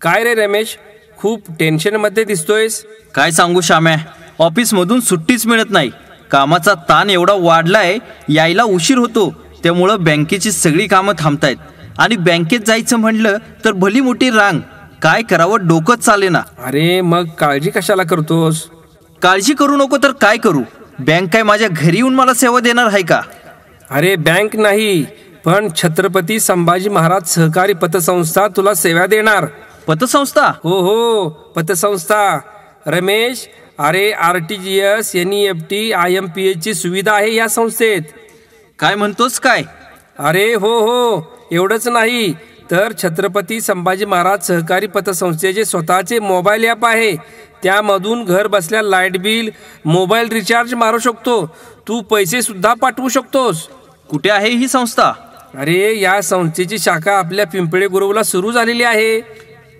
काय रे रमेश, खूप टेन्शनमध्ये दिसतोयस? काय सांगू श्याम्या, ऑफिसमधून सुट्टीच मिळत नाही. कामाचा ताण एवढा वाढलाय, यायला उशीर होतो. त्यामुळं बँकेची सगळी कामं थांबतायत आणि बँकेत जायचं म्हणलं तर भली मोठी रांग. काय करावं डोकंच चालेना. अरे मग काळजी कशाला करतोस? काळजी करू नको तर काय करू? बँक काय माझ्या घरी येऊन मला सेवा देणार आहे का? अरे बँक नाही, पण छत्रपती संभाजी महाराज सहकारी पतसंस्था तुला सेवा देणार. पतसंस्था? हो हो, पतसंस्था. रमेश, अरे RTGS, NEFT, IMPS ची सुविधा आहे या संस्थेत. काय म्हणतोस काय? अरे हो हो, एवढंच नाही तर छत्रपती संभाजी महाराज सहकारी पतसंस्थेचे स्वतःचे मोबाईल ॲप आहे. त्यामधून घर बसल्या लाईट बिल, मोबाईल रिचार्ज मारू शकतो. तू पैसे सुद्धा पाठवू शकतोस. कुठे आहे ही संस्था? अरे या संस्थेची शाखा आपल्या पिंपळे गुरवला सुरू झालेली आहे.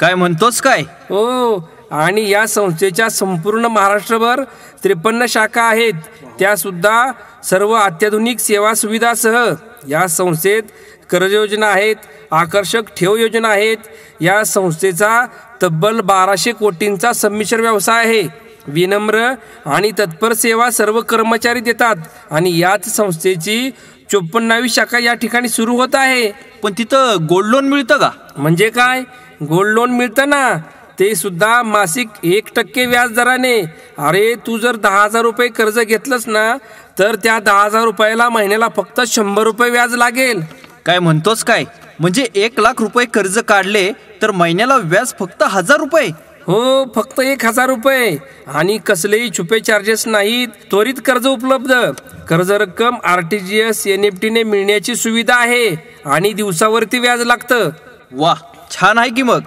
काय म्हणतोस काय? हो, आणि या संस्थेच्या संपूर्ण महाराष्ट्रभर 53 शाखा आहेत. त्या सुद्धा सर्व अत्याधुनिक सेवा सुविधासह. या संस्थेत कर्ज योजना आहेत, आकर्षक ठेव योजना आहेत. या संस्थेचा तब्बल 1200 कोटींचा संमिश्र व्यवसाय आहे. विनम्र आणि तत्पर सेवा सर्व कर्मचारी देतात आणि याच संस्थेची 54वी शाखा या ठिकाणी सुरू होत आहे. पण तिथं गोल्ड लोन मिळतं का? म्हणजे काय? गोल्ड लोन मिळतं ना, ते सुद्धा मासिक 1% व्याज दराने. अरे तू जर 10,000 रुपये कर्ज घेतलंस ना, तर त्या 10,000 रुपयाला महिन्याला फक्त 100 रुपये व्याज लागेल. काय म्हणतोस काय? म्हणजे 1,00,000 रुपये कर्ज काढले तर महिन्याला व्याज फक्त 1,000 रुपये? हो, फक्त 1,000 रुपये. आणि कसलेही छुपे चार्जेस नाहीत. त्वरित कर्ज उपलब्ध. कर्ज रक्कम RTGS, NEFT ने मिळण्याची सुविधा आहे आणि दिवसावरती व्याज लागतं. वा, छान आहे की मग.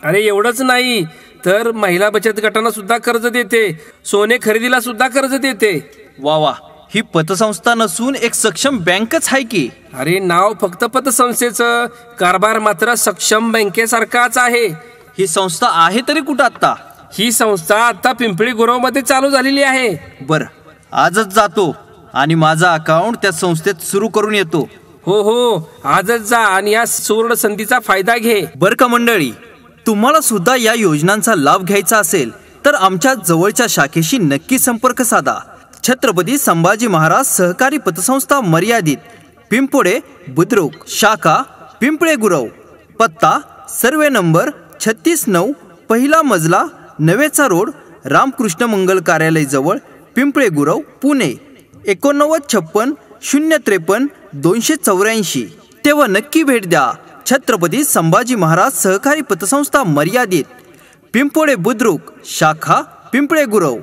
अरे एवढंच नाही तर महिला बचत गटांना सुद्धा कर्ज देते. सोने खरेदीला सुद्धा कर्ज देते. वा वा, ही पतसंस्था नसून एक सक्षम बँकच आहे की. अरे नाव फक्त पतसंस्थेचं, कारभार मात्र सक्षम बँकेसारखाच आहे. ही संस्था आहे तरी कुठं आता? ही संस्था आता पिंपळी गुरवमध्ये चालू झालेली आहे. बरं, आजच जातो आणि माझा अकाउंट त्या संस्थेत सुरू करून येतो. हो हो, आजच जा आणि या सुवर्ण संधीचा फायदा घे. बरं का मंडळी, तुम्हाला सुद्धा या योजनांचा लाभ घ्यायचा असेल तर आमच्या जवळच्या शाखेशी नक्की संपर्क साधा. छत्रपती संभाजी महाराज सहकारी पतसंस्था मर्यादित, पिंपोडे बुद्रुक, शाखा पिंपळे गुरव. पत्ता सर्वे नंबर 36/9, पहिला मजला, नवेचा रोड, रामकृष्ण मंगल कार्यालय जवळ, पिंपळे गुरव, पुणे 8956 053 284. तेव्हा नक्की भेट द्या. छत्रपती संभाजी महाराज सहकारी पतसंस्था मर्यादित, पिंपोडे बुद्रुक, शाखा पिंपळे गुरव.